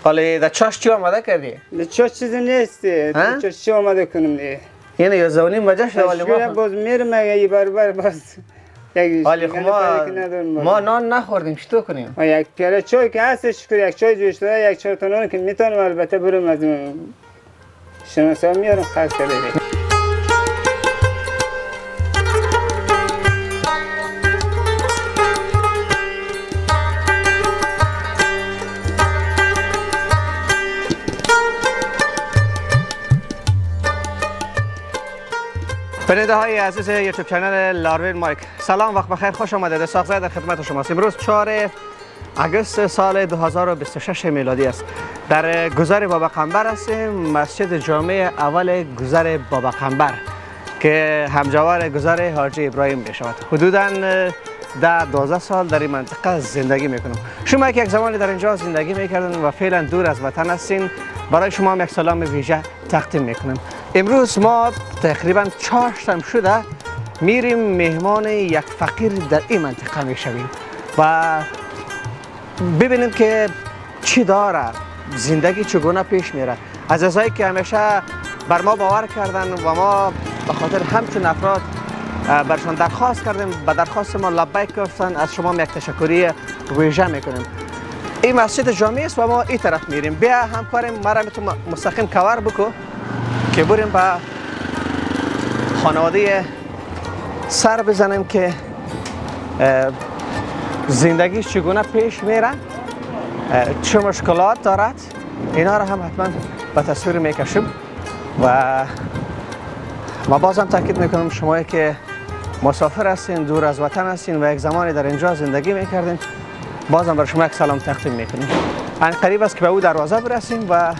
حالا در چاش چی آماده کردی؟ در چاش چیزی نیست. در چاش چی آماده کنم دیگه. یعنی 11 بجه شده ولی ما باز میرم یه بار باز حالی ما نان نخوردیم چطور کنیم؟ یک پیاله چای که هستش که یک چای جوش داده یک 4 تا نان که میتونم البته برم از شناسا میارم خرج کرده. بیننده های عزیز یوتیوب چنل لاروین مایک، سلام، وقت بخیر، خوش آمدید. اسحاق زاید در خدمت شماست. امروز 4 اگست سال 2026 میلادی است. در گذر بابا قنبر هستیم، مسجد جامع اول گذر بابا قنبر که همجوار گذر حاجی ابراهیم می شود. حدوداً 12 سال در این منطقه زندگی میکنم. شما که یک زمانی در اینجا زندگی میکردن و فعلا دور از وطن هستین، برای شما هم یک سلام ویژه تقدیم میکنم. امروز ما تقریبا 4 شب شده میریم مهمان یک فقیر در این منطقه میشویم و ببینیم که چی داره، زندگی چگونه پیش میره. عزیزایی که همیشه بر ما باور کردن و ما به خاطر همچون افراد برشان درخواست کردیم، به درخواست ما لبیک گفتن، از شما یک تشکری ویژه میکنیم. این مسجد جامع است و ما این طرف میریم. بیا همکارم مرا میتون مستقیم کور بکو که بریم به خانواده سر بزنیم که زندگیش چگونه پیش میره، چه مشکلات دارد، اینا را هم حتما به تصویر میکشیم. و ما بازم تاکید میکنم شمایی که مسافر هستین، دور از وطن هستین و یک زمانی در اینجا زندگی میکردین، بازم برای شما یک سلام تقدیم میکنیم. این قریب است که به او دروازه برسیم و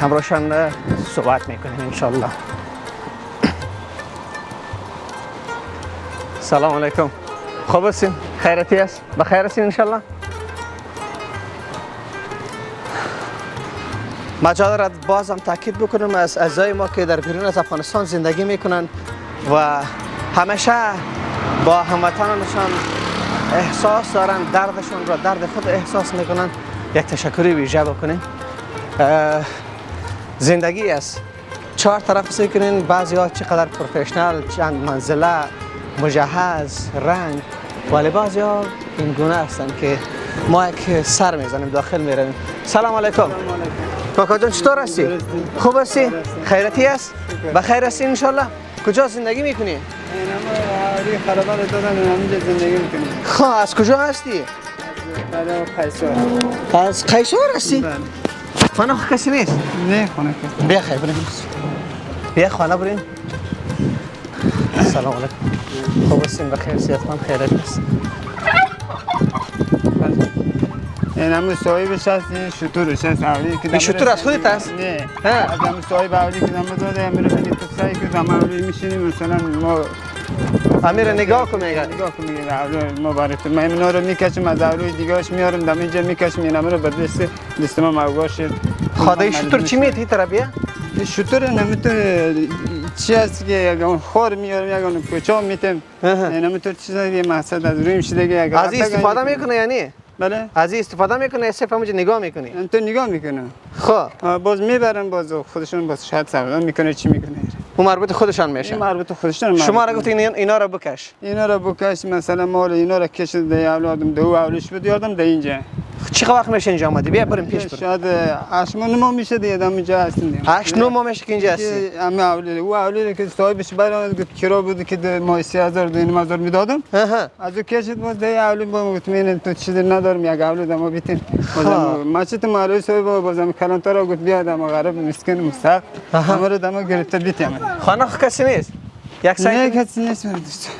همراهشان صحبت میکنیم انشالله. سلام علیکم، خوب هستین؟ خیرتی است؟ بخیر هستین انشالله؟ مجال بازم تاکید بکنم از اعضای ما که در بیرون از افغانستان زندگی میکنن و همیشه با هموطنانشان احساس دارن، دردشون را درد خود احساس میکنن، یک تشکری ویژه بکنیم. زندگی است، 4 طرف سیکنین، بعضی ها چقدر پروفشنال، چند منزله، مجهز، رنگ، ولی بعضی ها این گونه هستن که ما یک سر میزنیم داخل میرویم. سلام علیکم. کاکا جان چطور هستی؟ خوب هستی؟ خیرتی است؟ بخیر هستی انشالله؟ کجا زندگی میکنی؟ اینم خرابه رو دادن اینجا زندگی میکنیم. خب از کجا هستی؟ از قیصر. از قیصر هستی؟ خانه خو کسی نیست؟ نه خانه که. بیا خیلی بریم. بیا خانه بریم. سلام علیکم. خوب هستین؟ بخیر، صحتمند، خیرت است؟ این همون صاحبش هست، این شطورش هست. این شطور از خودت هست؟ نه. از همون صاحب اولی که دم داده، امیر خیلی تو سعی که دم اولی میشینیم مثلا ما امیر نگاه کن میگه. نگاه کن میگه ما بارت ما اینا رو میکشیم از اولی دیگه‌اش میارم دم اینجا میکشیم این امیر بعد دست ما موگاش. خدای شطور چی میتی طرفیه؟ این شطور نمیتونه چی هست که اگه خور میارم اگه کوچا میتم نمیتونه چیزایی مقصد از روی میشه دیگه. از استفاده میکنه یعنی؟ بله. از استفاده میکنه، صرف همونجا نگاه میکنی؟ تو نگاه میکنه. خب باز میبرن، باز خودشون باز شاید سودا میکنه چی میکنه. اون مربوط خودشان میشه. مربوط خودشون. شما را گفتین اینا را بکش. اینا را بکش مثلا مال اینا را کشید ده اولادم دو اولش بود یادم ده اینجا. چقدر وقت میشه اینجا آمدی؟ بیا بریم پیش بریم. شاید 8 ماه میشه دیگه دم اینجا هستیم. 8 9 ماه میشه که اینجا هستی. اما اولی که صاحبش برام گفت کرا بود که ماه 3000 2000 میدادم. از او کشید باز ده اولی با مطمئن تو چیزی ندارم یک اولاد ما بیتین. ماچت مالوی صاحب بازم کلانتر رو گفت بیا دم غرب مسکین مستحق. ما رو دم گرفته بیتیم. خانه کسی نیست. یک سایه کسی نیست دوست.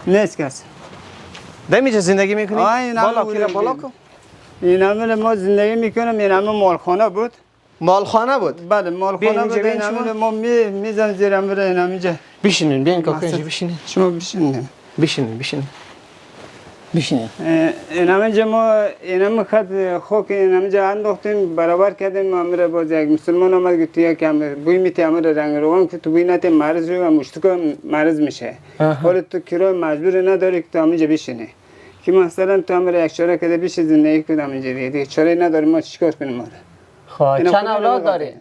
نیست کسی. دمیجا زندگی میکنی؟ بالا کو. این همه ما زندگی میکنم، این همه مالخانه بود. مالخانه بود؟ بله مالخانه بود. این همه ما میزن زیر امره این همینجا. بشینین بیاین کاکا اینجا بشینین. شما بشینین. بشینین. این همینجا ما این همه خد خوک این همینجا انداختیم برابر کردیم. امره باز یک مسلمان آمد گفت یا که بوی میتی امره رنگ روان که تو بوی نتی مرض رو مشتکا مرض میشه. حالا تو کرای مجبور نداری که تو همینجا بشینی. که مثلا تو هم یک چاره کده بیش زندگی کنم اینجا دیگه چاره نداریم ما چیکار کنیم ما خب چند اولاد داری؟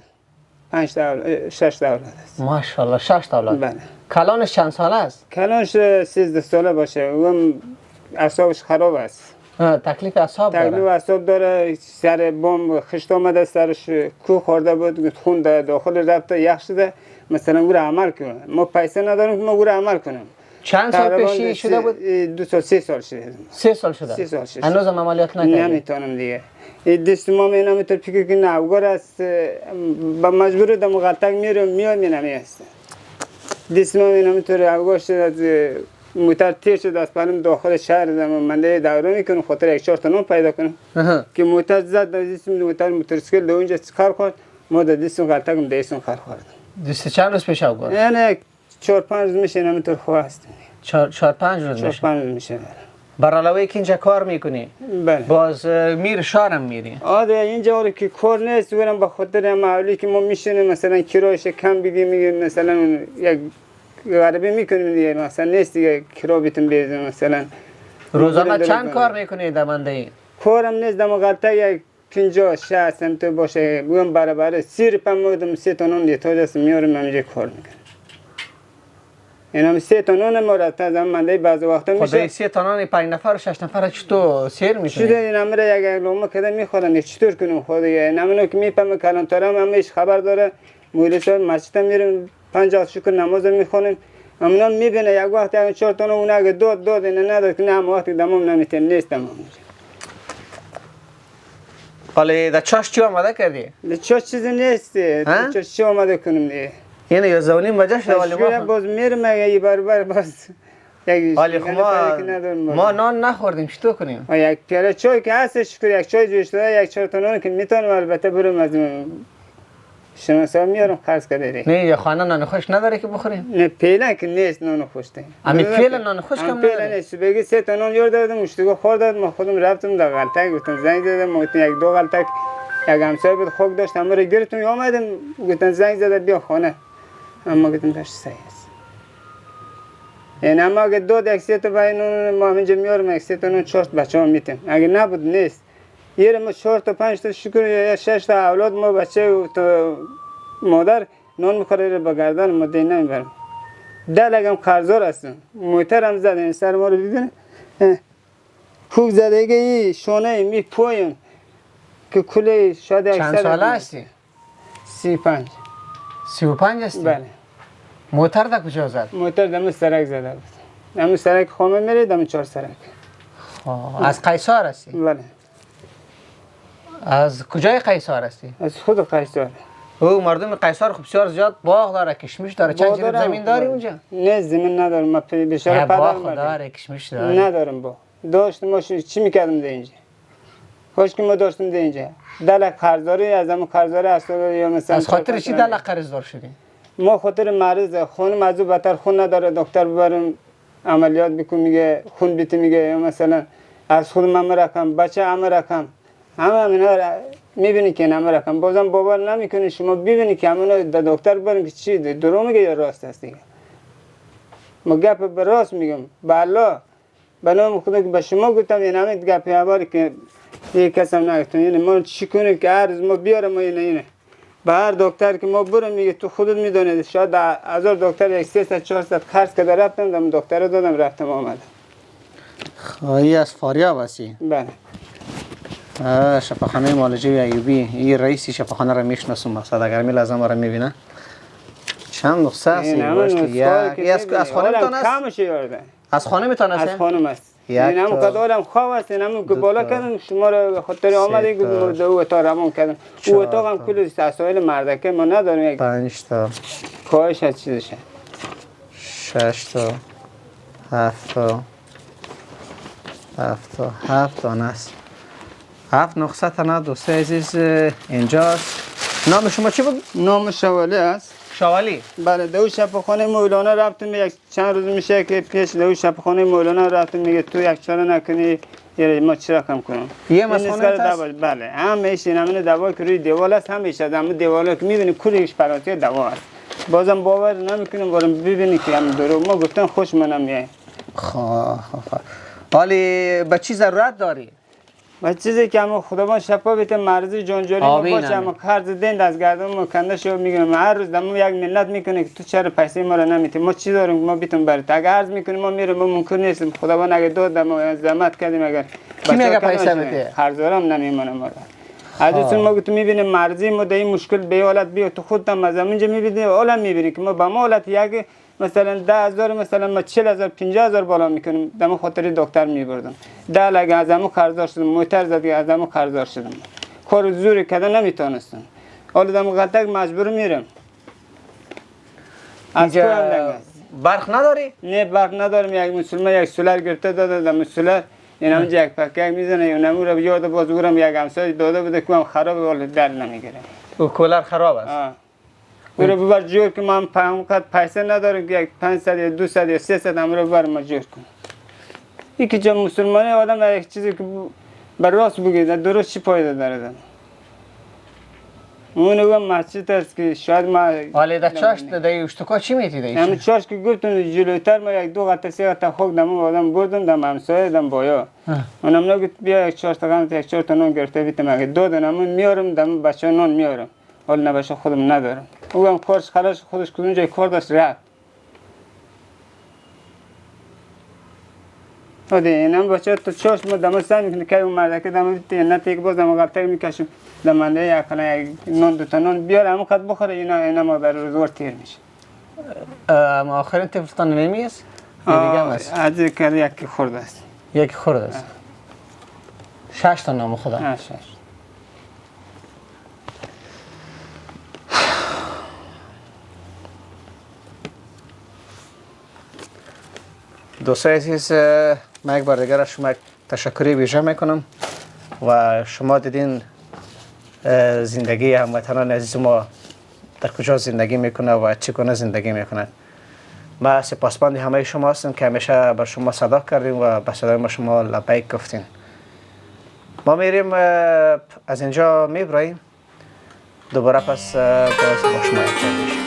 5 تا اولاد 6 تا اولاد است. ماشاءالله 6 تا اولاد. بله. کلانش چند ساله است؟ کلانش 13 ساله باشه اون اعصابش خراب است. تکلیف اعصاب داره. تکلیف اعصاب داره سر بم خشت آمده سرش کو خورده بود خون داخل رفته یخ شده مثلا او را عمل کنه ما پیسه نداریم که ما او را عمل کنیم. چند سال پیشی شده بود؟ 2 سال 3 سال شده. 3 سال شده. 3 سال شده. هنوز عملیات نکردی؟ نمیتونم دیگه. دست ما مینا میتر فکر کنه اوگار است با مجبور دم غلطک میرم مینمی است. دست ما مینا میتر اوگار شده موتر تیر شده از پنم داخل شهر منده دوره میکنم خاطر یک 4 تا نون پیدا کنم که موتر زد دستم موتورسیکل دو اونجا کار کرد ما دستم غلطکم دستم کار کردم. دست چند روز پیش اوگار؟ یعنی 4 5 روز میشه نمیتر خواه است. 4 5 روز میشه. 4 5 روز میشه. بر علاوه که اینجا کار میکنی بله. باز میر شارم میری. آره اینجا که کار نیست برم به خاطر معمولی که ما میشونیم مثلا کرایش کم بگیم میگیم مثلا یک غریبه میکنیم دیگه مثلا نیست دیگه کرا بیتون بیزیم مثلا روزانه چند کار میکنی در منده؟ کارم نیست دم غلطه یک 50 60 سمت باشه بگم برابر سیر پمودم 3 تا نون دیتا است میارم همینجا کار میکنم. اینا 3 تا نون مرتب از منده بعضی وقتا میشه. خدای 3 تا نون 5 نفر و 6 نفر چطور سیر میکنی؟ شده اینا میره یک لقمه کده میخورن چطور کنم خود دیگه نمونو که میپم کلانترم همش خبر داره مولسا مسجد میریم 50 شکر نماز میخونیم اما میبینه یک وقت یک 4 تا نون اگه داد اینا نداد که نه وقتی دمام نمیتونم نیستم. حالا در چاش چی آماده کردی؟ چاش چیزی نیست. چاش چی آماده کنم دیگه. یعنی یه زونیم وجه شده ولی ما باز میرم یه بار باز حالی ما نان نخوردیم چطور کنیم؟ یک پیاله چای که هست شکر یک چای جوش داده یک 4 تا نون که میتونم البته برم از شناسا میارم خرج کرده. نه یا خانه نان خوش نداره که بخوریم؟ نه پیلا که نیست نان خوشته. امی پیلا نان خوش کم نداره. پیلا نیست بگی 3 تا نان یور دادم مشتگو خوردم ما خودم رفتم در غلطک گفتم زنگ زدم گفتم یک 2 غلطک یک همسایه بود خوک داشت همه رو گرفتم اومدم گفتم زنگ زده بیا خانه اما گفتم داشت صحیح است. یعنی اما اگه 2 یک 3 تا بینون ما همینجا میارم یک 3 تا نون 4 بچه‌ها میتم اگه نبود نیست یه ما 4 تا 5 تا شکر یا 6 تا اولاد ما بچه تو مادر نان میخوره با گردن ما دی نمیبرم. دلگم قرضدار هستم موترم زدن سر ما رو ببینه کوک زدگی شونه می پویم که کلی شاید یک چند ساله هستی؟ 35 35 هستی؟ بله. موتر در کجا زد؟ موتر دم سرک زده بود. دم سرک خامه میره دم 4 سرک. از قیصر هستی؟ بله. از کجای قیصر هستی؟ از خود قیصر. او مردم قیصر خب بسیار زیاد باغ داره کشمش داره چند جریب زمین داری اونجا؟ نه زمین ندارم ما بیچاره پدر باغ داره کشمش داره ندارم با داشتم ما چی میکردم در اینجا کاش که ما داشتم در اینجا دل قرضداری از همون قرضدار اصلا یا مثلا از خاطر چی دل قرضدار شدی؟ ما خاطر مریض خون از بدتر خون نداره دکتر ببرم عملیات بکن میگه خون بیت میگه یا مثلا از خود من رقم بچه همه رقم همه اینا میبینی که همه رقم بازم باور نمیکنی شما ببینی که همه دکتر ببریم که چی درو میگه یا راست است دیگه ما گپ به راست میگم به الله به نام خدا که به شما گفتم این همه گپ هواری که یک کس هم نگفتم یعنی ما چی کنیم که هر روز ما بیارم اینه به هر دکتر که ما برم میگه تو خودت میدونید شاید 1000 دکتر 300 400 خرج کرده رفتم دم دکتر رو دادم رفتم آمدم. خواهی از فاریاب هستی؟ بله. شفاخانه معالجه ایوبی این رئیسی شفاخانه را میشناسم مقصد اگر می لازم را میبینه چند نسخه است از خانه میتونه است؟ از خانه میتونه است؟ از خانه است. این هم کدارم خواه است این هم که بالا کردم شما را خاطر آمده که دو اتاق روان کردم او اتاق هم کل سسایل مردکه ما نداریم 5 تا کاهش از چیزشه 6 تا 7 تا 7 تا است 7 نقصه تنها دوسته عزیز اینجاست. نام شما چی بود؟ نام شوالی است. شوالی؟ بله دو شفاخانه مولانا رفتم یک چند روز میشه که پیش دو شفاخانه مولانا رفتم میگه تو یک چاره نکنی ما چی رقم کنم یه مسخونه است؟ بله همیشه این همین دوا که روی دیوال است همیشه از همون دیوالا که میبینی کلیش پراتی دوا است بازم باور نمیکنم برام ببینی که هم درو ما گفتن خوش منم میای حالی به چی ضرورت داری؟ و چیزی که اما خداوند شفا بیته مرزی جانجاری ما باشه اما قرض دین از گردن ما کنده شو میگم هر روز دمو یک ملت میکنه که تو چرا پیسه ما رو نمیتی ما چی داریم ما بیتون برات اگه عرض میکنیم ما میرم ما ممکن نیست خداوند اگه داد ما زحمت کردیم اگر کی میگه پیسه میده قرضدارم نمیمونه ما حدیث ما گفتم میبینیم مرزی ما در این مشکل به حالت بیا تو خودت هم از اینجا میبینی حالا میبینی که ما به ما حالت یک مثلا 10,000 مثلا ما 40,000 50,000 بالا میکنیم دم خاطر دکتر میبردم 10 لگه از همون قرضدار شدم موتر زد از همون قرضدار شدم کار زوری کردن نمیتونستم حالا دم غلطک مجبور میرم از برق نداری؟ نه برق ندارم یک مسلمان یک سولر گرفته داده دم سولر این همونجا یک پکک میزنه یا نمو رو یاد بازگورم یک همسایه داده بوده که من خراب ولی در نمیگیره او کولر خراب است او رو ببر جور که من فقط پیسه ندارم که یک 500 یا 200 یا 300 هم رو ببر ما جور کنم یکی جا مسلمانی آدم یک چیزی که بر راست بگید درست چی پایده داره اونو گم مسجد است که شاید ما حالی در چاشت در اشتکا چی میتی در همین چاشت که گفتم جلوتر ما یک 2 قطعه 3 قطعه خوک دم آدم بردم دم همسایه دم بایا اونم نگفت بیا یک 4 تا قند یک 4 تا نان گرفته بیتم اگه دادن میارم دم بچه نان میارم حال نباشه خودم ندارم او هم کارش خلاص خودش کدوم جای کار داشت رفت آده اینم بچه تو چاش ما دم سعی میکنه که اون مرده که دم نتی که باز دم غلطه میکشم دمنده یک نان 2 تا نان بیاره همون قد بخوره اینا ما بر روزوار تیر میشه آخرین تفلتان نمیست؟ دیگه هم است؟ از یکی خورده است یکی خورده است 6 تا نام خدا 6 دوستای عزیز من یک بار دیگر از شما تشکری ویژه میکنم و شما دیدین زندگی هموطنان عزیز ما در کجا زندگی میکنه و چگونه زندگی میکنه. ما سپاسمند همه شما هستیم که همیشه بر شما صدا کردیم و به صدای ما شما لبیک گفتین. ما میریم از اینجا میبراییم دوباره پس باز با شما میشیم.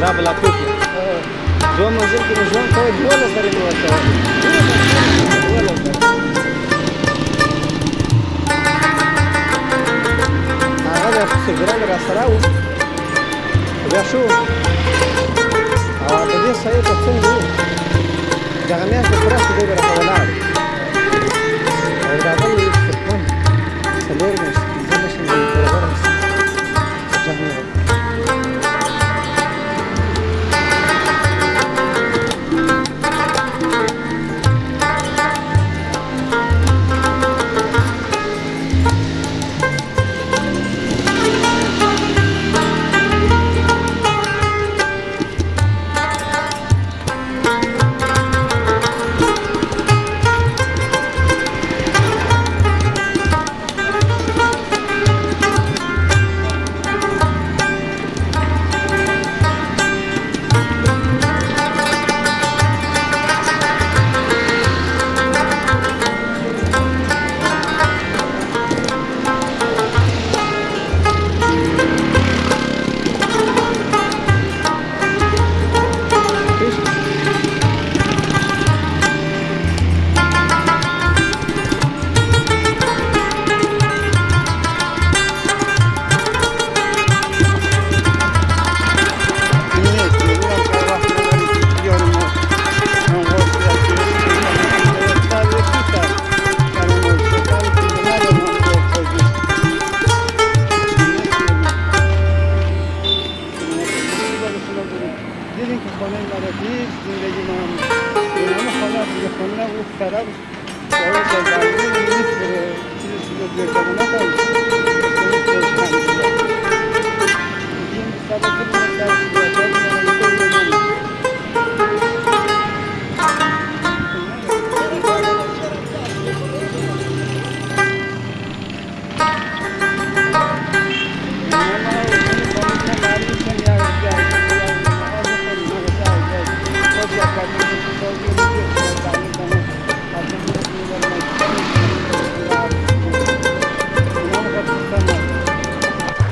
لا بلا توكي جو منزل كده جوان كوي ولا سري ولا هذا سيجران راسراو يا شو بدي صحيح تصير جامعة الفراش دي برا ولا أول يستخدم سلورمس زمش من الفراش جامعة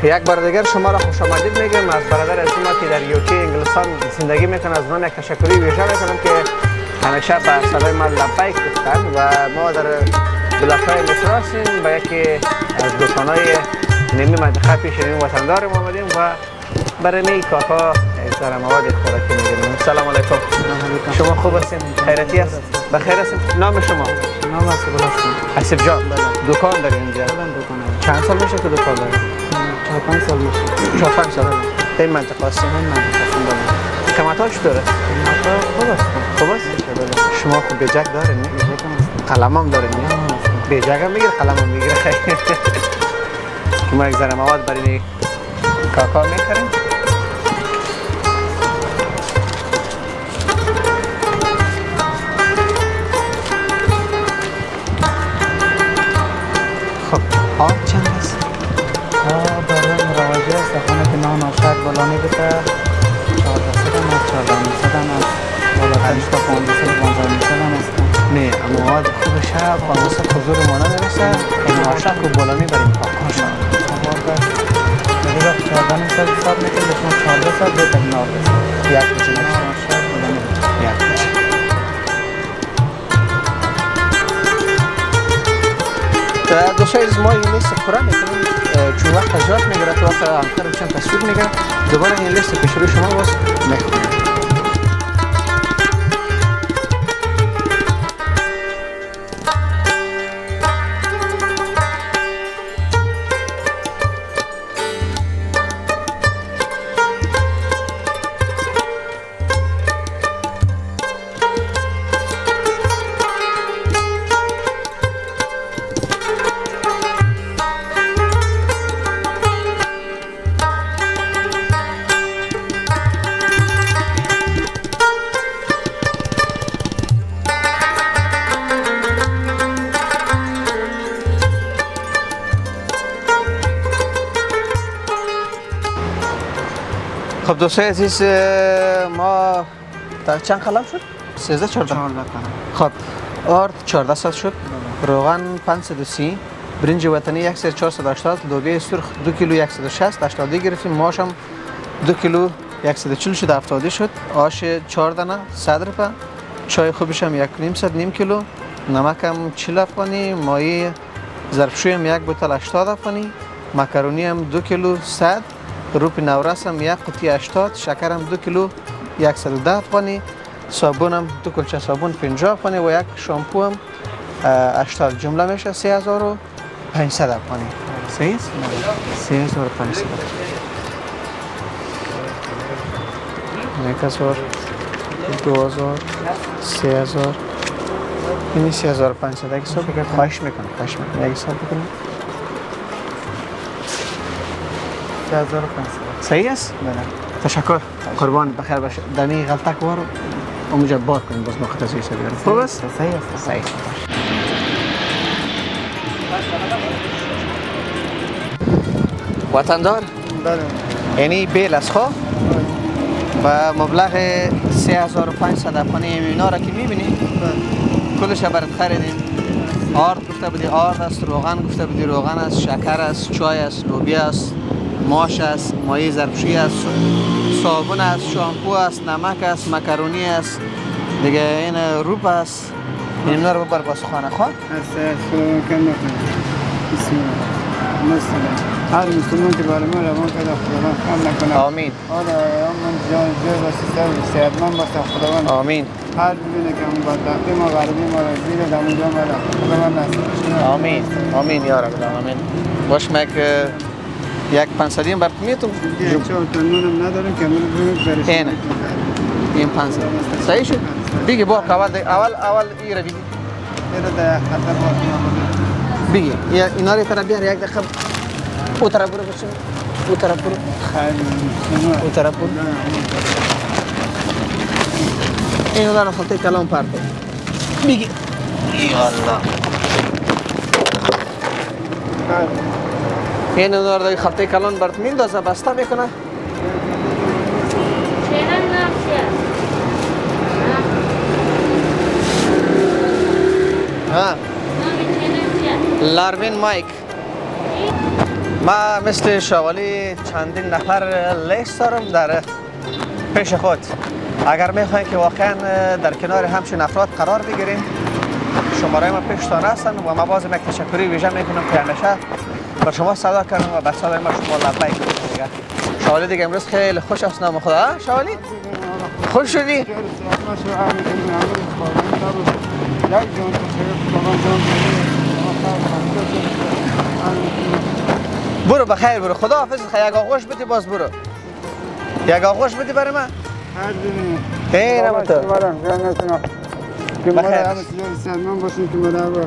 یک بار دیگر شما را خوش آمدید میگم از برادر عزیز ما که در یوکی انگلستان زندگی میکنه. از اونها یک تشکری ویژه میکنم که همیشه به صدای من لبیک گفتن و ما در بلاک‌های مترو هستیم به یکی از دکان‌های نیمی منطقه پیشین وطندار ما آمدیم و برای می کاکا یک ذره مواد خوراکی میگیریم. سلام علیکم. شما خوب هستین؟ خیرتی است؟ بخیر هستین؟ نام شما؟ نام اسیب هستم. اسیب جان. دکان داری اینجا؟ چند سال میشه که دکان داری؟ 4-5 سال میشه. 4-5 سال. این منطقه هستین؟ این منطقه هستم. قیمت‌ها چطوره؟ خوب است. خوب است؟ شما خوب بیجک دارین نه؟ قلم هم دارین نه؟ بیجک هم میگیر قلم هم میگیره. ما یک ذره مواد برای کاکا میخریم. خب آب چند است؟ آب برای مروجه است. خانه که نان آشک بلانی بده 14 سدن است 14 سدن است بالا 5 تا 15 سدن است. نه اما مواد خوبش هست با مثل حضور ما نمیرسه. این آشک و بلانی بریم کاکا شد. میگه 14 سال حساب میکنه شما 14 سال به تنها است. یک بچه نشه. آشک بلانی. یک بچه. دوستای از ما این لیست پورا میکنیم چون وقت زیاد میگیره تو وقت همکارم چند تصویر میگیره دوباره این لیست پیش روی شما باز میکنیم. خب دوستای عزیز ما تا چند قلم شد؟ 13 14 خب آرد 14 ساعت شد. روغن 530 برنج وطنی 1480 لوبیا سرخ 2 کیلو 160 80 گرفتیم. ماش هم 2 کیلو 140 شد 70 شد. آش 4 دانه 100 روپیه. چای خوبش هم 1.5 نیم کیلو. نمک هم 40 افغانی. مایه ظرفشویی هم 1 بوتل 80 افغانی. مکرونی هم 2 کیلو 100. روپ نورس هم 1 قوطی 80. شکر هم 2 کیلو 110 افغانی. صابون هم 2 کلچه صابون 50 افغانی و یک شامپو هم 80. جمله میشه 3500 افغانی. صحیح است؟ 3500. 1000 2000 3000 این 3500. اگه حساب بکنم خواهش میکنم اگه حساب بکنم 3500. صحیح است؟ بله. تشکر. قربان بخیر باشه. دمی غلطه کار اونجا بار کنیم باز نقطه زیست بیاریم. خوب است؟ صحیح است. صحیح. وطندار بله. یعنی بیل است خواه و مبلغ 3500 افغانی اینا را که میبینی کلش برات خریدیم. آرد گفته بودی آرد است، روغن گفته بودی روغن است، شکر است، چای است، لوبیا است، ماش است، مایه ظرفشویی است، صابون است، شامپو است، نمک است، مکرونی است، دیگه این روپ است. اینا رو ببر باز خانه خواه. بسم الله. مثلا هر مسلمان که برای ما روان کرده خداوند خم نکنه. آمین. آره من جای واسه صحتمند باشه خداوند. آمین. هر ببینه که اون بدبختی ما غریبی ما رو زیر دمونجا مالا خداوند نصیب. آمین. آمین یا رب العالمین. باش مک یک 500 برات میتونم. یک چهار تا نونم نداریم که من برش. اینه. این 500. صحیح شد. بگی با اول ای را بگی. اینا در خطر باید بگی اینا رو طرف بیار یک دقیقه او طرف برو بچه او طرف برو خیلی او طرف برو اینا رو خلطه کلام پرده بگی یا الله اینا رو خلطه کلام برد میندازه بسته میکنه ها لاروین مایک ما مثل شوالی چندین نفر لیست دارم در پیش خود. اگر میخواین که واقعا در کنار همچین افراد قرار بگیریم شماره ما پیشتان هستن و ما باز یک تشکری ویژه میکنم که همیشه با شما صدا کردم و به صدای ما شما لبیک گفتید دیگه. شوالی دیگه امروز خیلی خوش است نام خدا. شوالی خوش شدی؟ برو بخیر برو خدا حافظ. یک آغوش بدی باز برو. یک آغوش بدی برای من. خیر ما تو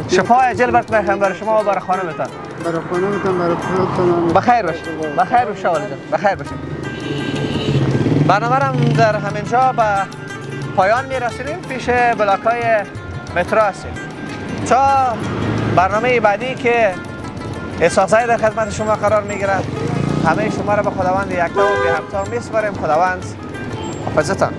شفا عجل برای شما و برای خانمتان. برای خانمتان برای خودتان بخیر باش. بخیر باش شوالی جان. بخیر باش. برنامه در همینجا به پایان میرسونیم. پیش بلاک‌های مترو هستیم تا برنامه بعدی که احساسایی در خدمت شما قرار میگیره. همه شما را به خداوند یکتا و بی همتا میسپاریم. خداوند حافظتان.